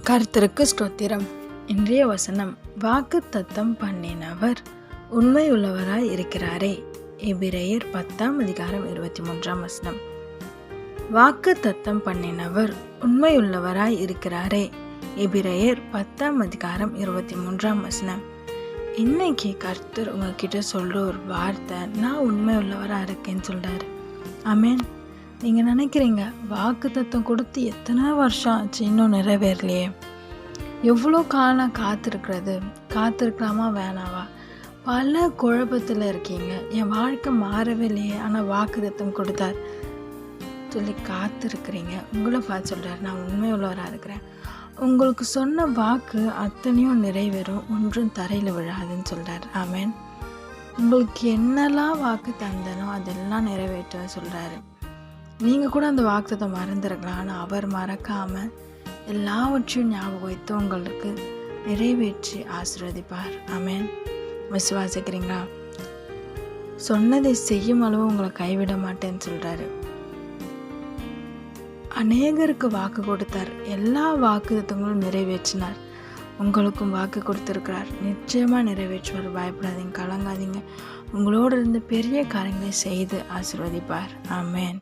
கர்த்தருக்கு ஸ்தோத்திரம். இன்றைய வசனம், வாக்கு தத்தம் பண்ணினவர் உண்மை உள்ளவராய் இருக்கிறாரே. எபிரெயர் 10:23. வாக்கு தத்தம் பண்ணினவர் உண்மை உள்ளவராய் இருக்கிறாரே. எபிரெயர் 10:23. இன்னைக்கு கர்த்தர் உங்ககிட்ட சொல்ற ஒரு வார்த்தை, நான் உண்மை உள்ளவராக இருக்கேன்னு சொல்றாரு. ஆமேன். நீங்கள் நினைக்கிறீங்க, வாக்கு தத்தம் கொடுத்து எத்தனை வருஷம் ஆச்சு, இன்னும் நிறைவேறலையே, எவ்வளோ காலம் காத்திருக்கலாமா வேணாவா, பல குழப்பத்தில் இருக்கீங்க, என் வாழ்க்கை மாறவே இல்லையே, ஆனால் வாக்கு தத்தம் கொடுத்தார் சொல்லி காத்திருக்கிறீங்க. உங்களை பார்த்து சொல்கிறார், நான் உண்மை உள்ளவராக இருக்கிறேன், உங்களுக்கு சொன்ன வாக்கு அத்தனையும் நிறைவேறும், ஒன்றும் தரையில் விழாதுன்னு சொல்கிறார். ஆமேன். உங்களுக்கு என்னெல்லாம் வாக்கு தந்தனோ அதெல்லாம் நிறைவேற்ற சொல்கிறாரு. நீங்கள் கூட அந்த வாக்குத்தத்தை மறந்துருக்கலாம், ஆனால் அவர் மறக்காமல் எல்லாவற்றையும் ஞாபகம் வைத்து உங்களுக்கு நிறைவேற்றி ஆசீர்வதிப்பார். ஆமேன். விசுவாசிக்கிறீங்களா? சொன்னதை செய்யும் அளவு உங்களை கைவிட மாட்டேன்னு சொல்கிறாரு. அநேகருக்கு வாக்கு கொடுத்தார், எல்லா வாக்குத்தங்களும் நிறைவேற்றினார். உங்களுக்கும் வாக்கு கொடுத்துருக்கிறார், நிச்சயமாக நிறைவேற்றுவார். பயப்படாதீங்க, கலங்காதீங்க. உங்களோடு இருந்து பெரிய காரியங்களை செய்து ஆசீர்வதிப்பார். ஆமேன்.